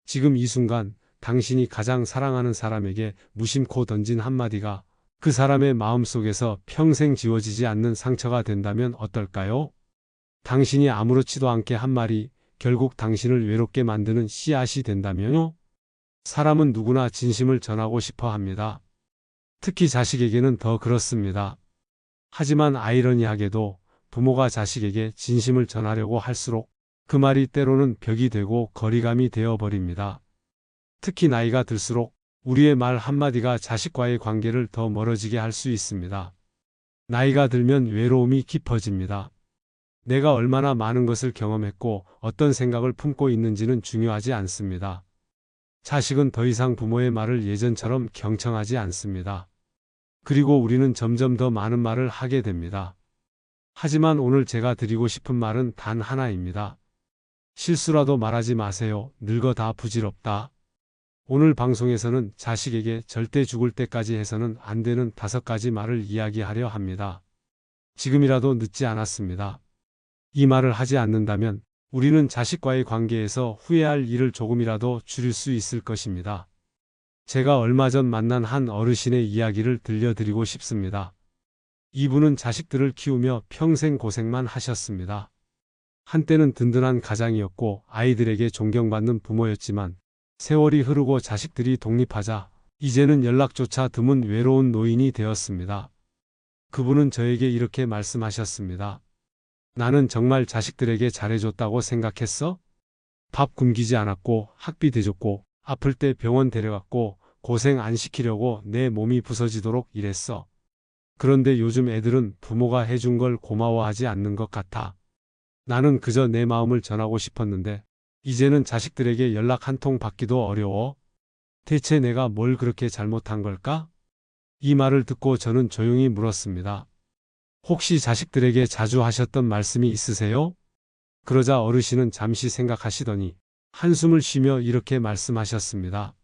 지금 이 순간 당신이 가장 사랑하는 사람에게 무심코 던진 한마디가 그 사람의 마음속에서 평생 지워지지 않는 상처가 된다면 어떨까요? 당신이 아무렇지도 않게 한 말이 결국 당신을 외롭게 만드는 씨앗이 된다면요? 사람은 누구나 진심을 전하고 싶어 합니다. 특히 자식에게는 더 그렇습니다. 하지만 아이러니하게도 부모가 자식에게 진심을 전하려고 할수록 그 말이 때로는 벽이 되고 거리감이 되어버립니다. 특히 나이가 들수록 우리의 말 한마디가 자식과의 관계를 더 멀어지게 할 수 있습니다. 나이가 들면 외로움이 깊어집니다. 내가 얼마나 많은 것을 경험했고 어떤 생각을 품고 있는지는 중요하지 않습니다. 자식은 더 이상 부모의 말을 예전처럼 경청하지 않습니다. 그리고 우리는 점점 더 많은 말을 하게 됩니다. 하지만 오늘 제가 드리고 싶은 말은 단 하나입니다. 실수라도 말하지 마세요. 늙어 다 부질없다. 오늘 방송에서는 자식에게 절대 죽을 때까지 해서는 안 되는 5가지 말을 이야기하려 합니다. 지금이라도 늦지 않았습니다. 이 말을 하지 않는다면 우리는 자식과의 관계에서 후회할 일을 조금이라도 줄일 수 있을 것입니다. 제가 얼마 전 만난 한 어르신의 이야기를 들려드리고 싶습니다. 이분은 자식들을 키우며 평생 고생만 하셨습니다. 한때는 든든한 가장이었고 아이들에게 존경받는 부모였지만 세월이 흐르고 자식들이 독립하자 이제는 연락조차 드문 외로운 노인이 되었습니다. 그분은 저에게 이렇게 말씀하셨습니다. 나는 정말 자식들에게 잘해줬다고 생각했어? 밥 굶기지 않았고 학비 대줬고 아플 때 병원 데려갔고 고생 안 시키려고 내 몸이 부서지도록 일했어. 그런데 요즘 애들은 부모가 해준 걸 고마워하지 않는 것 같아. 나는 그저 내 마음을 전하고 싶었는데 이제는 자식들에게 연락 한 통 받기도 어려워. 대체 내가 뭘 그렇게 잘못한 걸까? 이 말을 듣고 저는 조용히 물었습니다. 혹시 자식들에게 자주 하셨던 말씀이 있으세요? 그러자 어르신은 잠시 생각하시더니 한숨을 쉬며 이렇게 말씀하셨습니다.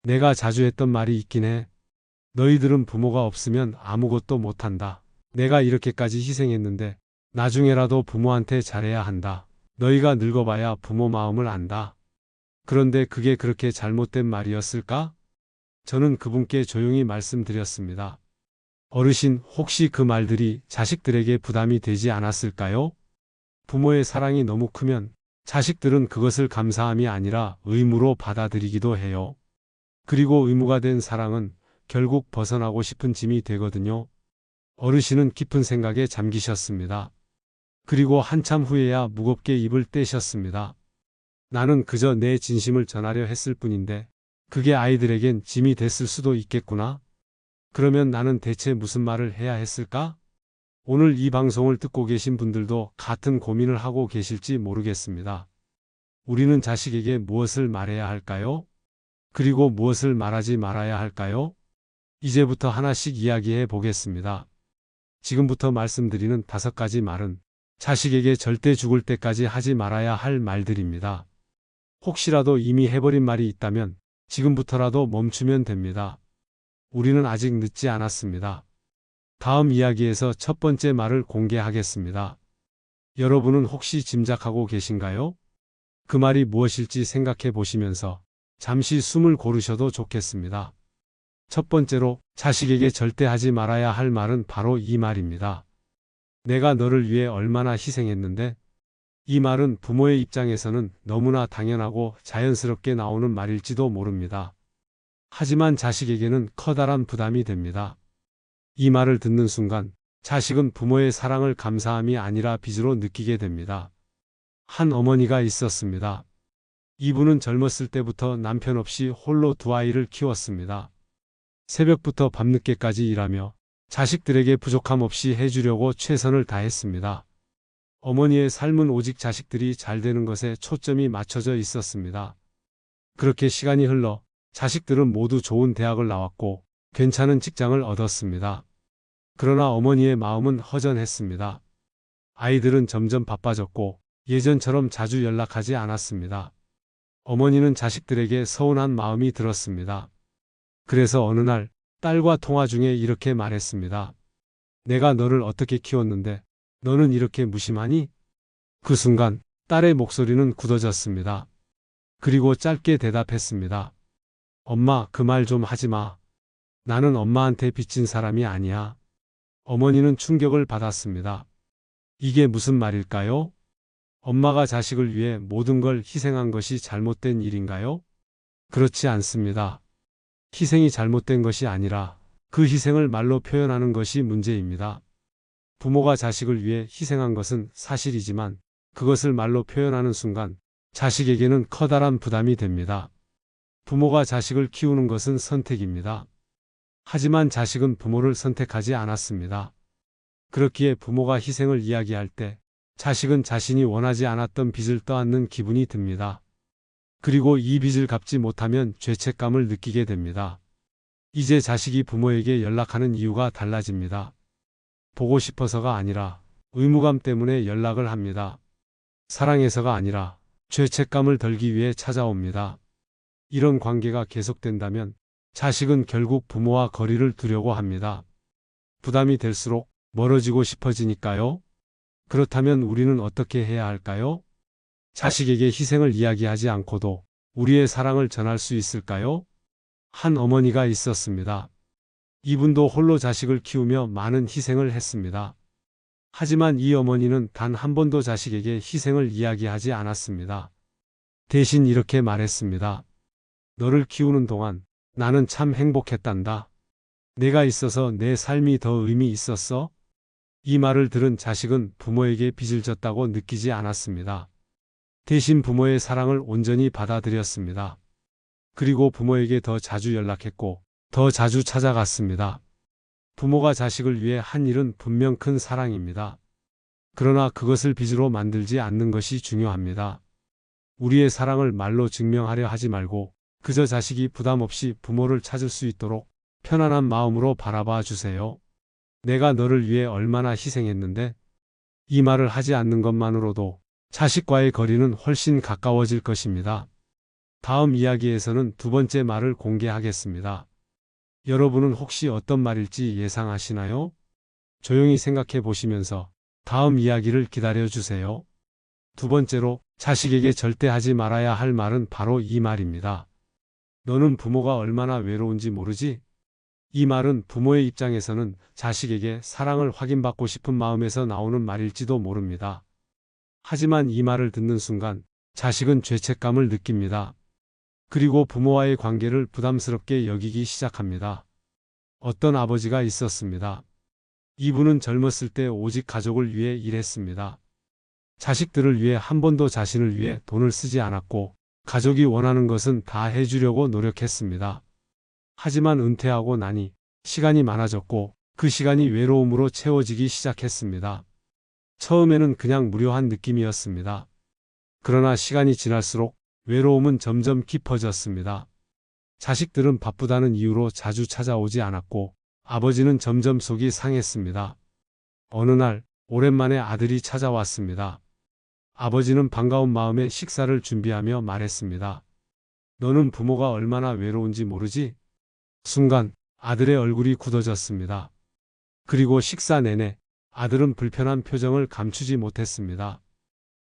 내가 자주 했던 말이 있긴 해. 너희들은 부모가 없으면 아무것도 못한다. 내가 이렇게까지 희생했는데 나중에라도 부모한테 잘해야 한다. 너희가 늙어봐야 부모 마음을 안다. 그런데 그게 그렇게 잘못된 말이었을까? 저는 그분께 조용히 말씀드렸습니다. 어르신, 혹시 그 말들이 자식들에게 부담이 되지 않았을까요? 부모의 사랑이 너무 크면 자식들은 그것을 감사함이 아니라 의무로 받아들이기도 해요. 그리고 의무가 된 사랑은 결국 벗어나고 싶은 짐이 되거든요. 어르신은 깊은 생각에 잠기셨습니다. 그리고 한참 후에야 무겁게 입을 떼셨습니다. 나는 그저 내 진심을 전하려 했을 뿐인데 그게 아이들에겐 짐이 됐을 수도 있겠구나. 그러면 나는 대체 무슨 말을 해야 했을까? 오늘 이 방송을 듣고 계신 분들도 같은 고민을 하고 계실지 모르겠습니다. 우리는 자식에게 무엇을 말해야 할까요? 그리고 무엇을 말하지 말아야 할까요? 이제부터 하나씩 이야기해 보겠습니다. 지금부터 말씀드리는 5가지 말은 자식에게 절대 죽을 때까지 하지 말아야 할 말들입니다. 혹시라도 이미 해버린 말이 있다면 지금부터라도 멈추면 됩니다. 우리는 아직 늦지 않았습니다. 다음 이야기에서 첫 번째 말을 공개하겠습니다. 여러분은 혹시 짐작하고 계신가요? 그 말이 무엇일지 생각해 보시면서 잠시 숨을 고르셔도 좋겠습니다. 첫 번째로 자식에게 절대 하지 말아야 할 말은 바로 이 말입니다. 내가 너를 위해 얼마나 희생했는데? 이 말은 부모의 입장에서는 너무나 당연하고 자연스럽게 나오는 말일지도 모릅니다. 하지만 자식에게는 커다란 부담이 됩니다. 이 말을 듣는 순간 자식은 부모의 사랑을 감사함이 아니라 빚으로 느끼게 됩니다. 한 어머니가 있었습니다. 이분은 젊었을 때부터 남편 없이 홀로 2아이를 키웠습니다. 새벽부터 밤늦게까지 일하며 자식들에게 부족함 없이 해주려고 최선을 다했습니다. 어머니의 삶은 오직 자식들이 잘 되는 것에 초점이 맞춰져 있었습니다. 그렇게 시간이 흘러 자식들은 모두 좋은 대학을 나왔고 괜찮은 직장을 얻었습니다. 그러나 어머니의 마음은 허전했습니다. 아이들은 점점 바빠졌고 예전처럼 자주 연락하지 않았습니다. 어머니는 자식들에게 서운한 마음이 들었습니다. 그래서 어느 날 딸과 통화 중에 이렇게 말했습니다. 내가 너를 어떻게 키웠는데 너는 이렇게 무심하니? 그 순간 딸의 목소리는 굳어졌습니다. 그리고 짧게 대답했습니다. 엄마, 그 말 좀 하지 마. 나는 엄마한테 빚진 사람이 아니야. 어머니는 충격을 받았습니다. 이게 무슨 말일까요? 엄마가 자식을 위해 모든 걸 희생한 것이 잘못된 일인가요? 그렇지 않습니다. 희생이 잘못된 것이 아니라 그 희생을 말로 표현하는 것이 문제입니다. 부모가 자식을 위해 희생한 것은 사실이지만 그것을 말로 표현하는 순간 자식에게는 커다란 부담이 됩니다. 부모가 자식을 키우는 것은 선택입니다. 하지만 자식은 부모를 선택하지 않았습니다. 그렇기에 부모가 희생을 이야기할 때 자식은 자신이 원하지 않았던 빚을 떠안는 기분이 듭니다. 그리고 이 빚을 갚지 못하면 죄책감을 느끼게 됩니다. 이제 자식이 부모에게 연락하는 이유가 달라집니다. 보고 싶어서가 아니라 의무감 때문에 연락을 합니다. 사랑해서가 아니라 죄책감을 덜기 위해 찾아옵니다. 이런 관계가 계속된다면 자식은 결국 부모와 거리를 두려고 합니다. 부담이 될수록 멀어지고 싶어지니까요. 그렇다면 우리는 어떻게 해야 할까요? 자식에게 희생을 이야기하지 않고도 우리의 사랑을 전할 수 있을까요? 한 어머니가 있었습니다. 이분도 홀로 자식을 키우며 많은 희생을 했습니다. 하지만 이 어머니는 단 한 번도 자식에게 희생을 이야기하지 않았습니다. 대신 이렇게 말했습니다. 너를 키우는 동안 나는 참 행복했단다. 내가 있어서 내 삶이 더 의미 있었어? 이 말을 들은 자식은 부모에게 빚을 졌다고 느끼지 않았습니다. 대신 부모의 사랑을 온전히 받아들였습니다. 그리고 부모에게 더 자주 연락했고 더 자주 찾아갔습니다. 부모가 자식을 위해 한 일은 분명 큰 사랑입니다. 그러나 그것을 빚으로 만들지 않는 것이 중요합니다. 우리의 사랑을 말로 증명하려 하지 말고 그저 자식이 부담 없이 부모를 찾을 수 있도록 편안한 마음으로 바라봐 주세요. 내가 너를 위해 얼마나 희생했는데? 이 말을 하지 않는 것만으로도 자식과의 거리는 훨씬 가까워질 것입니다. 다음 이야기에서는 두 번째 말을 공개하겠습니다. 여러분은 혹시 어떤 말일지 예상하시나요? 조용히 생각해 보시면서 다음 이야기를 기다려 주세요. 두 번째로 자식에게 절대 하지 말아야 할 말은 바로 이 말입니다. 너는 부모가 얼마나 외로운지 모르지? 이 말은 부모의 입장에서는 자식에게 사랑을 확인받고 싶은 마음에서 나오는 말일지도 모릅니다. 하지만 이 말을 듣는 순간 자식은 죄책감을 느낍니다. 그리고 부모와의 관계를 부담스럽게 여기기 시작합니다. 어떤 아버지가 있었습니다. 이분은 젊었을 때 오직 가족을 위해 일했습니다. 자식들을 위해 한 번도 자신을 위해 돈을 쓰지 않았고 가족이 원하는 것은 다 해주려고 노력했습니다. 하지만 은퇴하고 나니 시간이 많아졌고 그 시간이 외로움으로 채워지기 시작했습니다. 처음에는 그냥 무료한 느낌이었습니다. 그러나 시간이 지날수록 외로움은 점점 깊어졌습니다. 자식들은 바쁘다는 이유로 자주 찾아오지 않았고 아버지는 점점 속이 상했습니다. 어느 날 오랜만에 아들이 찾아왔습니다. 아버지는 반가운 마음에 식사를 준비하며 말했습니다. 너는 부모가 얼마나 외로운지 모르지? 순간 아들의 얼굴이 굳어졌습니다. 그리고 식사 내내 아들은 불편한 표정을 감추지 못했습니다.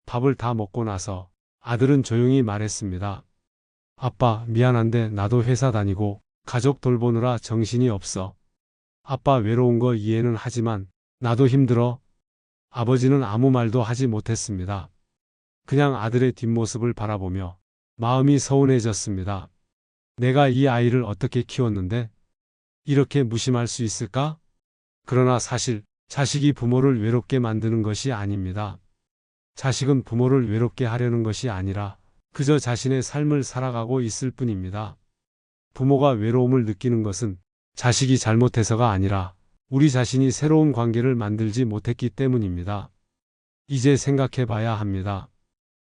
밥을 다 먹고 나서 아들은 조용히 말했습니다. 아빠, 미안한데 나도 회사 다니고 가족 돌보느라 정신이 없어. 아빠 외로운 거 이해는 하지만 나도 힘들어. 아버지는 아무 말도 하지 못했습니다. 그냥 아들의 뒷모습을 바라보며 마음이 서운해졌습니다. 내가 이 아이를 어떻게 키웠는데 이렇게 무심할 수 있을까? 그러나 사실 자식이 부모를 외롭게 만드는 것이 아닙니다. 자식은 부모를 외롭게 하려는 것이 아니라 그저 자신의 삶을 살아가고 있을 뿐입니다. 부모가 외로움을 느끼는 것은 자식이 잘못해서가 아니라 우리 자신이 새로운 관계를 만들지 못했기 때문입니다. 이제 생각해 봐야 합니다.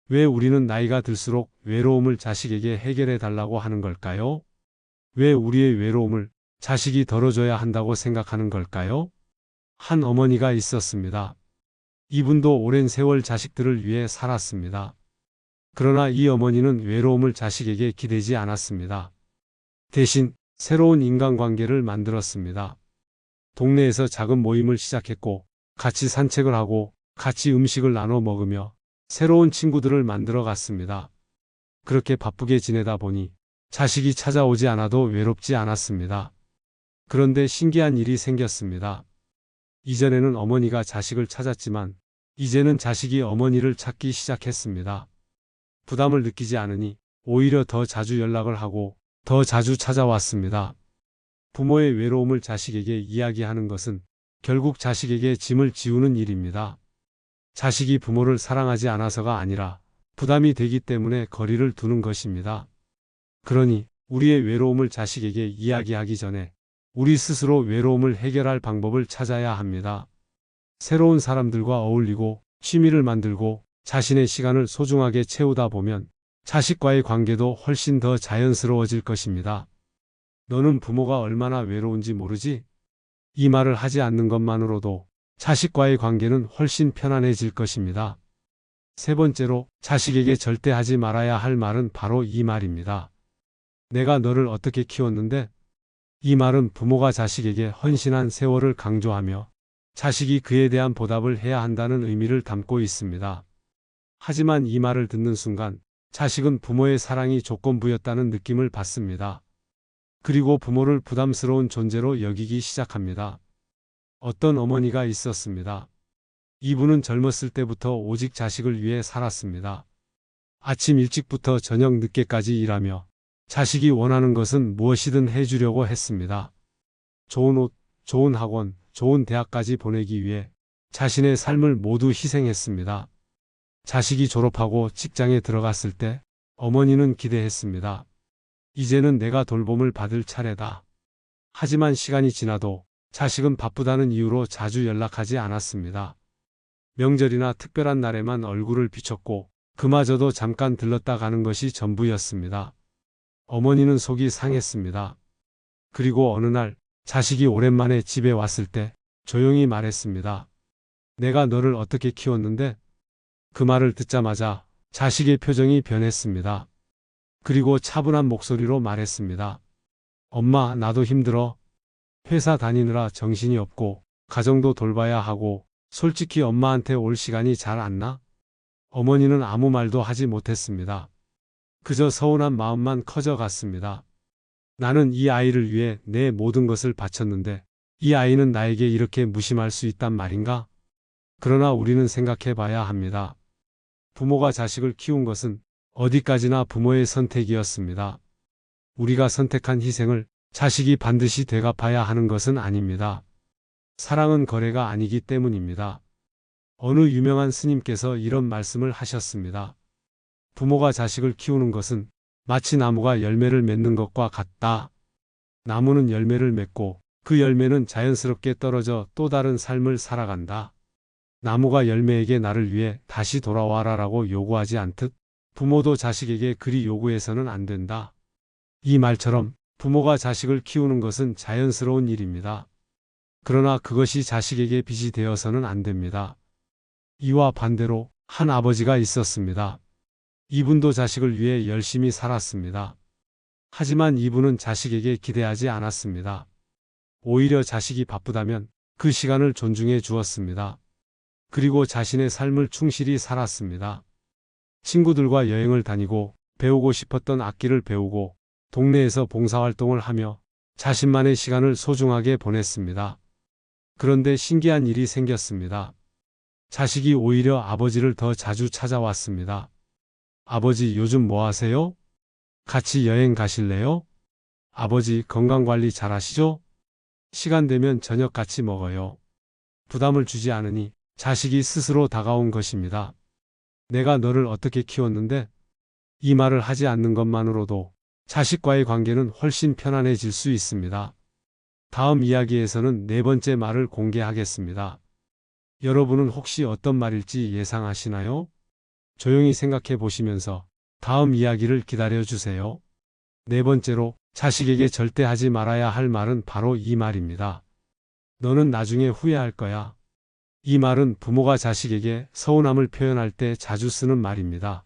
왜 우리는 나이가 들수록 외로움을 자식에게 해결해 달라고 하는 걸까요? 왜 우리의 외로움을 자식이 덜어줘야 한다고 생각하는 걸까요? 한 어머니가 있었습니다. 이분도 오랜 세월 자식들을 위해 살았습니다. 그러나 이 어머니는 외로움을 자식에게 기대지 않았습니다. 대신 새로운 인간관계를 만들었습니다. 동네에서 작은 모임을 시작했고 같이 산책을 하고 같이 음식을 나눠 먹으며 새로운 친구들을 만들어 갔습니다. 그렇게 바쁘게 지내다 보니 자식이 찾아오지 않아도 외롭지 않았습니다. 그런데 신기한 일이 생겼습니다. 이전에는 어머니가 자식을 찾았지만 이제는 자식이 어머니를 찾기 시작했습니다. 부담을 느끼지 않으니 오히려 더 자주 연락을 하고 더 자주 찾아왔습니다. 부모의 외로움을 자식에게 이야기하는 것은 결국 자식에게 짐을 지우는 일입니다. 자식이 부모를 사랑하지 않아서가 아니라 부담이 되기 때문에 거리를 두는 것입니다. 그러니 우리의 외로움을 자식에게 이야기하기 전에 우리 스스로 외로움을 해결할 방법을 찾아야 합니다. 새로운 사람들과 어울리고 취미를 만들고 자신의 시간을 소중하게 채우다 보면 자식과의 관계도 훨씬 더 자연스러워질 것입니다. 너는 부모가 얼마나 외로운지 모르지? 이 말을 하지 않는 것만으로도 자식과의 관계는 훨씬 편안해질 것입니다. 세 번째로 자식에게 절대 하지 말아야 할 말은 바로 이 말입니다. 내가 너를 어떻게 키웠는데? 이 말은 부모가 자식에게 헌신한 세월을 강조하며 자식이 그에 대한 보답을 해야 한다는 의미를 담고 있습니다. 하지만 이 말을 듣는 순간 자식은 부모의 사랑이 조건부였다는 느낌을 받습니다. 그리고 부모를 부담스러운 존재로 여기기 시작합니다. 어떤 어머니가 있었습니다. 이분은 젊었을 때부터 오직 자식을 위해 살았습니다. 아침 일찍부터 저녁 늦게까지 일하며 자식이 원하는 것은 무엇이든 해주려고 했습니다. 좋은 옷, 좋은 학원, 좋은 대학까지 보내기 위해 자신의 삶을 모두 희생했습니다. 자식이 졸업하고 직장에 들어갔을 때 어머니는 기대했습니다. 이제는 내가 돌봄을 받을 차례다. 하지만 시간이 지나도 자식은 바쁘다는 이유로 자주 연락하지 않았습니다. 명절이나 특별한 날에만 얼굴을 비췄고 그마저도 잠깐 들렀다 가는 것이 전부였습니다. 어머니는 속이 상했습니다. 그리고 어느 날 자식이 오랜만에 집에 왔을 때 조용히 말했습니다. 내가 너를 어떻게 키웠는데? 그 말을 듣자마자 자식의 표정이 변했습니다. 그리고 차분한 목소리로 말했습니다. 엄마, 나도 힘들어. 회사 다니느라 정신이 없고 가정도 돌봐야 하고 솔직히 엄마한테 올 시간이 잘 안 나? 어머니는 아무 말도 하지 못했습니다. 그저 서운한 마음만 커져갔습니다. 나는 이 아이를 위해 내 모든 것을 바쳤는데 이 아이는 나에게 이렇게 무심할 수 있단 말인가? 그러나 우리는 생각해 봐야 합니다. 부모가 자식을 키운 것은 어디까지나 부모의 선택이었습니다. 우리가 선택한 희생을 자식이 반드시 되갚아야 하는 것은 아닙니다. 사랑은 거래가 아니기 때문입니다. 어느 유명한 스님께서 이런 말씀을 하셨습니다. 부모가 자식을 키우는 것은 마치 나무가 열매를 맺는 것과 같다. 나무는 열매를 맺고 그 열매는 자연스럽게 떨어져 또 다른 삶을 살아간다. 나무가 열매에게 나를 위해 다시 돌아와라라고 요구하지 않듯 부모도 자식에게 그리 요구해서는 안 된다. 이 말처럼 부모가 자식을 키우는 것은 자연스러운 일입니다. 그러나 그것이 자식에게 빚이 되어서는 안 됩니다. 이와 반대로 한 아버지가 있었습니다. 이분도 자식을 위해 열심히 살았습니다. 하지만 이분은 자식에게 기대하지 않았습니다. 오히려 자식이 바쁘다면 그 시간을 존중해 주었습니다. 그리고 자신의 삶을 충실히 살았습니다. 친구들과 여행을 다니고 배우고 싶었던 악기를 배우고 동네에서 봉사활동을 하며 자신만의 시간을 소중하게 보냈습니다. 그런데 신기한 일이 생겼습니다. 자식이 오히려 아버지를 더 자주 찾아왔습니다. 아버지, 요즘 뭐 하세요? 같이 여행 가실래요? 아버지, 건강관리 잘 하시죠? 시간 되면 저녁 같이 먹어요. 부담을 주지 않으니 자식이 스스로 다가온 것입니다. 내가 너를 어떻게 키웠는데? 이 말을 하지 않는 것만으로도 자식과의 관계는 훨씬 편안해질 수 있습니다. 다음 이야기에서는 네 번째 말을 공개하겠습니다. 여러분은 혹시 어떤 말일지 예상하시나요? 조용히 생각해 보시면서 다음 이야기를 기다려 주세요. 네 번째로 자식에게 절대 하지 말아야 할 말은 바로 이 말입니다. 너는 나중에 후회할 거야. 이 말은 부모가 자식에게 서운함을 표현할 때 자주 쓰는 말입니다.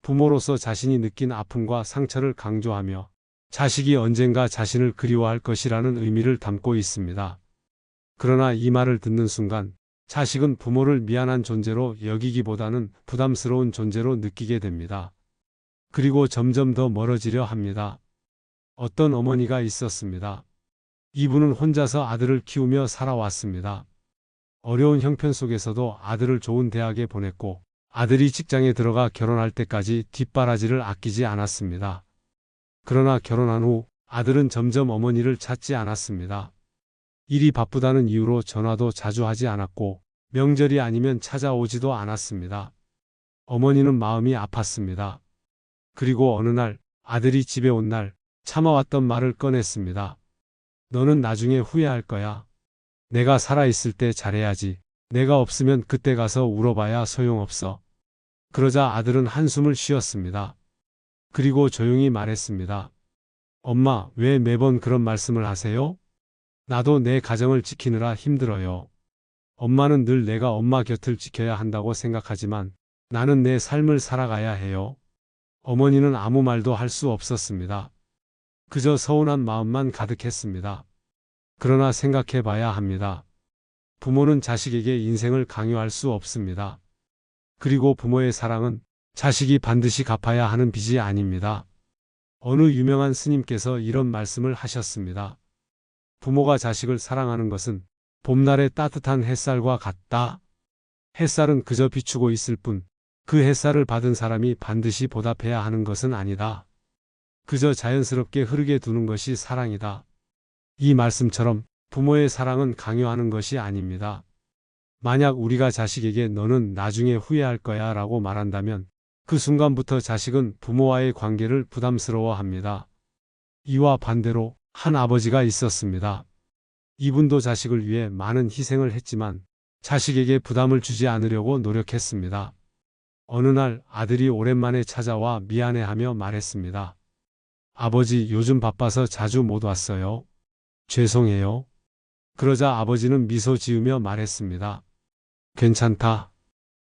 부모로서 자신이 느낀 아픔과 상처를 강조하며 자식이 언젠가 자신을 그리워할 것이라는 의미를 담고 있습니다. 그러나 이 말을 듣는 순간 자식은 부모를 미안한 존재로 여기기보다는 부담스러운 존재로 느끼게 됩니다. 그리고 점점 더 멀어지려 합니다. 어떤 어머니가 있었습니다. 이분은 혼자서 아들을 키우며 살아왔습니다. 어려운 형편 속에서도 아들을 좋은 대학에 보냈고 아들이 직장에 들어가 결혼할 때까지 뒷바라지를 아끼지 않았습니다. 그러나 결혼한 후 아들은 점점 어머니를 찾지 않았습니다. 일이 바쁘다는 이유로 전화도 자주 하지 않았고 명절이 아니면 찾아오지도 않았습니다. 어머니는 마음이 아팠습니다. 그리고 어느 날 아들이 집에 온 날 참아왔던 말을 꺼냈습니다. 너는 나중에 후회할 거야. 내가 살아있을 때 잘해야지. 내가 없으면 그때 가서 울어봐야 소용없어. 그러자 아들은 한숨을 쉬었습니다. 그리고 조용히 말했습니다. 엄마, 왜 매번 그런 말씀을 하세요? 나도 내 가정을 지키느라 힘들어요. 엄마는 늘 내가 엄마 곁을 지켜야 한다고 생각하지만 나는 내 삶을 살아가야 해요. 어머니는 아무 말도 할 수 없었습니다. 그저 서운한 마음만 가득했습니다. 그러나 생각해 봐야 합니다. 부모는 자식에게 인생을 강요할 수 없습니다. 그리고 부모의 사랑은 자식이 반드시 갚아야 하는 빚이 아닙니다. 어느 유명한 스님께서 이런 말씀을 하셨습니다. 부모가 자식을 사랑하는 것은 봄날의 따뜻한 햇살과 같다. 햇살은 그저 비추고 있을 뿐 그 햇살을 받은 사람이 반드시 보답해야 하는 것은 아니다. 그저 자연스럽게 흐르게 두는 것이 사랑이다. 이 말씀처럼 부모의 사랑은 강요하는 것이 아닙니다. 만약 우리가 자식에게 너는 나중에 후회할 거야 라고 말한다면 그 순간부터 자식은 부모와의 관계를 부담스러워합니다. 이와 반대로 한 아버지가 있었습니다. 이분도 자식을 위해 많은 희생을 했지만 자식에게 부담을 주지 않으려고 노력했습니다. 어느 날 아들이 오랜만에 찾아와 미안해하며 말했습니다. 아버지, 요즘 바빠서 자주 못 왔어요. 죄송해요. 그러자 아버지는 미소 지으며 말했습니다. 괜찮다.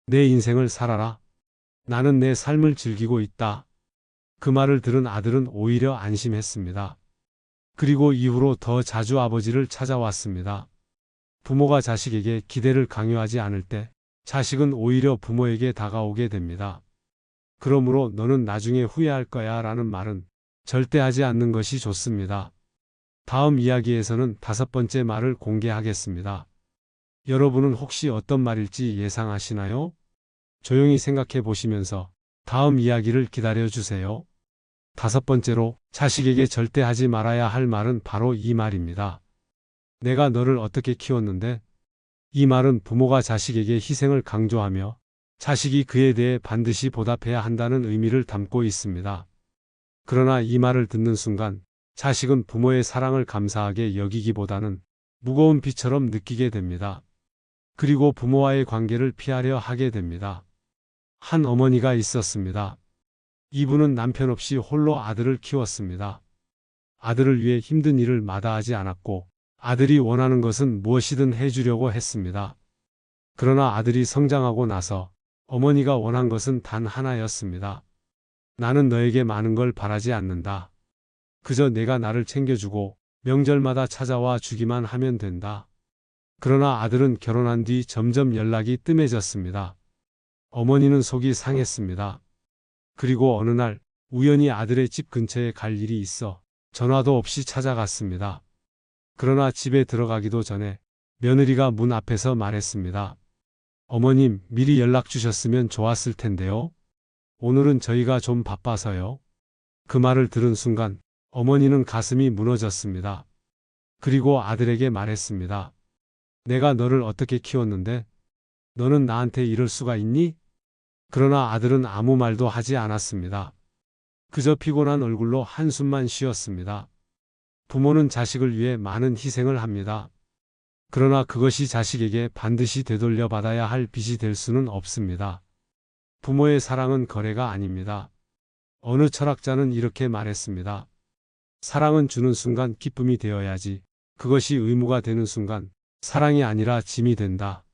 내 인생을 살아라. 나는 내 삶을 즐기고 있다. 그 말을 들은 아들은 오히려 안심했습니다. 그리고 이후로 더 자주 아버지를 찾아왔습니다. 부모가 자식에게 기대를 강요하지 않을 때 자식은 오히려 부모에게 다가오게 됩니다. 그러므로 너는 나중에 후회할 거야 라는 말은 절대 하지 않는 것이 좋습니다. 다음 이야기에서는 5번째 말을 공개하겠습니다. 여러분은 혹시 어떤 말일지 예상하시나요? 조용히 생각해 보시면서 다음 이야기를 기다려 주세요. 5번째로 자식에게 절대 하지 말아야 할 말은 바로 이 말입니다. 내가 너를 어떻게 키웠는데? 이 말은 부모가 자식에게 희생을 강조하며 자식이 그에 대해 반드시 보답해야 한다는 의미를 담고 있습니다. 그러나 이 말을 듣는 순간 자식은 부모의 사랑을 감사하게 여기기보다는 무거운 빚처럼 느끼게 됩니다. 그리고 부모와의 관계를 피하려 하게 됩니다. 한 어머니가 있었습니다. 이분은 남편 없이 홀로 아들을 키웠습니다. 아들을 위해 힘든 일을 마다하지 않았고 아들이 원하는 것은 무엇이든 해주려고 했습니다. 그러나 아들이 성장하고 나서 어머니가 원한 것은 단 하나였습니다. 나는 너에게 많은 걸 바라지 않는다. 그저 내가 나를 챙겨주고 명절마다 찾아와 주기만 하면 된다. 그러나 아들은 결혼한 뒤 점점 연락이 뜸해졌습니다. 어머니는 속이 상했습니다. 그리고 어느 날 우연히 아들의 집 근처에 갈 일이 있어 전화도 없이 찾아갔습니다. 그러나 집에 들어가기도 전에 며느리가 문 앞에서 말했습니다. 어머님, 미리 연락 주셨으면 좋았을 텐데요. 오늘은 저희가 좀 바빠서요. 그 말을 들은 순간 어머니는 가슴이 무너졌습니다. 그리고 아들에게 말했습니다. 내가 너를 어떻게 키웠는데? 너는 나한테 이럴 수가 있니? 그러나 아들은 아무 말도 하지 않았습니다. 그저 피곤한 얼굴로 한숨만 쉬었습니다. 부모는 자식을 위해 많은 희생을 합니다. 그러나 그것이 자식에게 반드시 되돌려 받아야 할 빚이 될 수는 없습니다. 부모의 사랑은 거래가 아닙니다. 어느 철학자는 이렇게 말했습니다. 사랑은 주는 순간 기쁨이 되어야지 그것이 의무가 되는 순간 사랑이 아니라 짐이 된다.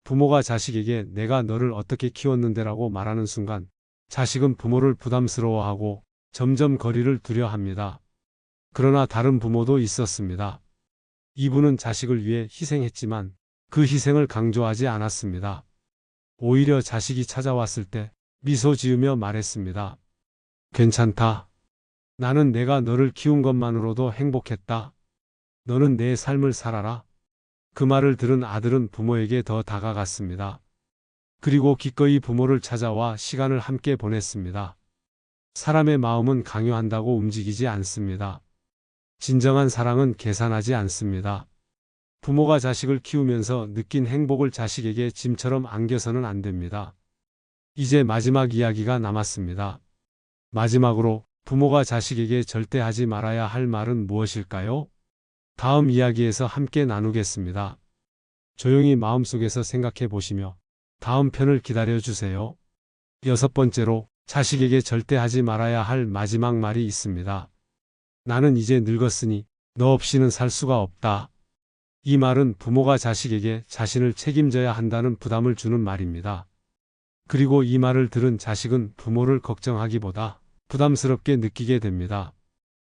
부모가 자식에게 내가 너를 어떻게 키웠는데라고 말하는 순간 자식은 부모를 부담스러워하고 점점 거리를 두려 합니다. 그러나 다른 부모도 있었습니다. 이분은 자식을 위해 희생했지만 그 희생을 강조하지 않았습니다. 오히려 자식이 찾아왔을 때 미소 지으며 말했습니다. 괜찮다. 나는 내가 너를 키운 것만으로도 행복했다. 너는 내 삶을 살아라. 그 말을 들은 아들은 부모에게 더 다가갔습니다. 그리고 기꺼이 부모를 찾아와 시간을 함께 보냈습니다. 사람의 마음은 강요한다고 움직이지 않습니다. 진정한 사랑은 계산하지 않습니다. 부모가 자식을 키우면서 느낀 행복을 자식에게 짐처럼 안겨서는 안 됩니다. 이제 마지막 이야기가 남았습니다. 마지막으로 부모가 자식에게 절대 하지 말아야 할 말은 무엇일까요? 다음 이야기에서 함께 나누겠습니다. 조용히 마음속에서 생각해 보시며 다음 편을 기다려 주세요. 6번째로 자식에게 절대 하지 말아야 할 마지막 말이 있습니다. 나는 이제 늙었으니 너 없이는 살 수가 없다. 이 말은 부모가 자식에게 자신을 책임져야 한다는 부담을 주는 말입니다. 그리고 이 말을 들은 자식은 부모를 걱정하기보다 부담스럽게 느끼게 됩니다.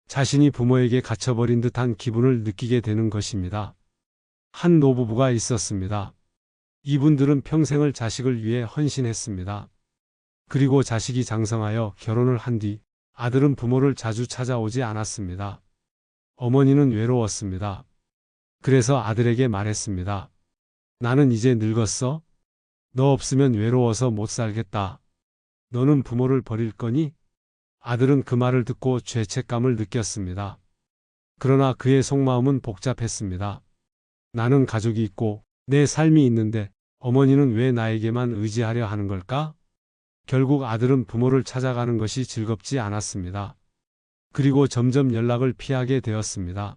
자신이 부모에게 갇혀버린 듯한 기분을 느끼게 되는 것입니다. 한 노부부가 있었습니다. 이분들은 평생을 자식을 위해 헌신했습니다. 그리고 자식이 장성하여 결혼을 한 뒤 아들은 부모를 자주 찾아오지 않았습니다. 어머니는 외로웠습니다. 그래서 아들에게 말했습니다. 나는 이제 늙었어. 너 없으면 외로워서 못 살겠다. 너는 부모를 버릴 거니? 아들은 그 말을 듣고 죄책감을 느꼈습니다. 그러나 그의 속마음은 복잡했습니다. 나는 가족이 있고 내 삶이 있는데 어머니는 왜 나에게만 의지하려 하는 걸까? 결국 아들은 부모를 찾아가는 것이 즐겁지 않았습니다. 그리고 점점 연락을 피하게 되었습니다.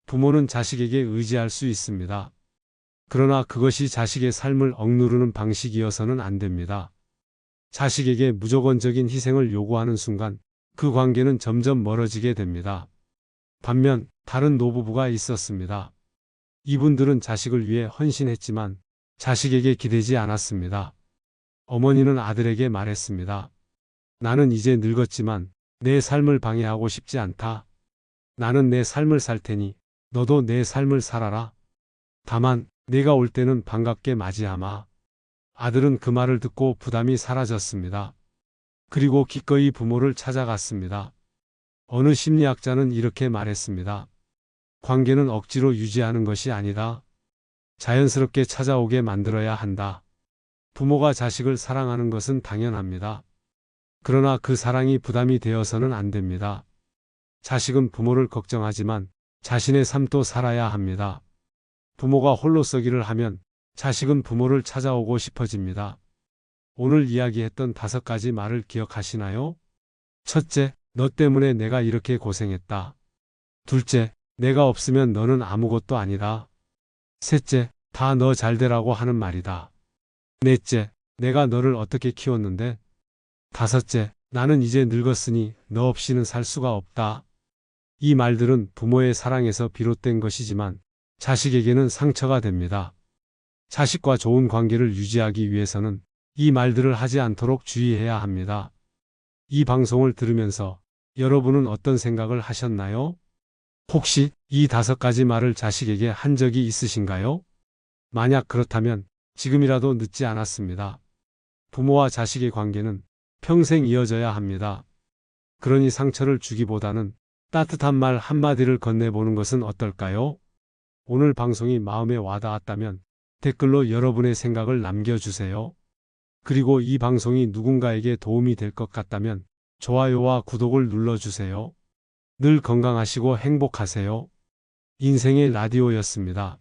부모는 자식에게 의지할 수 있습니다. 그러나 그것이 자식의 삶을 억누르는 방식이어서는 안 됩니다. 자식에게 무조건적인 희생을 요구하는 순간 그 관계는 점점 멀어지게 됩니다. 반면 다른 노부부가 있었습니다. 이분들은 자식을 위해 헌신했지만 자식에게 기대지 않았습니다. 어머니는 아들에게 말했습니다. 나는 이제 늙었지만 내 삶을 방해하고 싶지 않다. 나는 내 삶을 살 테니 너도 내 삶을 살아라. 다만 내가 올 때는 반갑게 맞이하마. 아들은 그 말을 듣고 부담이 사라졌습니다. 그리고 기꺼이 부모를 찾아갔습니다. 어느 심리학자는 이렇게 말했습니다. 관계는 억지로 유지하는 것이 아니다. 자연스럽게 찾아오게 만들어야 한다. 부모가 자식을 사랑하는 것은 당연합니다. 그러나 그 사랑이 부담이 되어서는 안 됩니다. 자식은 부모를 걱정하지만 자신의 삶도 살아야 합니다. 부모가 홀로서기를 하면 자식은 부모를 찾아오고 싶어집니다. 오늘 이야기했던 5가지 말을 기억하시나요? 첫째, 너 때문에 내가 이렇게 고생했다. 둘째, 내가 없으면 너는 아무것도 아니다. 셋째, 다 너 잘되라고 하는 말이다. 넷째, 내가 너를 어떻게 키웠는데? 다섯째, 나는 이제 늙었으니 너 없이는 살 수가 없다. 이 말들은 부모의 사랑에서 비롯된 것이지만 자식에게는 상처가 됩니다. 자식과 좋은 관계를 유지하기 위해서는 이 말들을 하지 않도록 주의해야 합니다. 이 방송을 들으면서 여러분은 어떤 생각을 하셨나요? 혹시 이 5가지 말을 자식에게 한 적이 있으신가요? 만약 그렇다면 지금이라도 늦지 않았습니다. 부모와 자식의 관계는 평생 이어져야 합니다. 그러니 상처를 주기보다는 따뜻한 말 한마디를 건네보는 것은 어떨까요? 오늘 방송이 마음에 와닿았다면 댓글로 여러분의 생각을 남겨주세요. 그리고 이 방송이 누군가에게 도움이 될 것 같다면 좋아요와 구독을 눌러주세요. 늘 건강하시고 행복하세요. 인생의 라디오였습니다.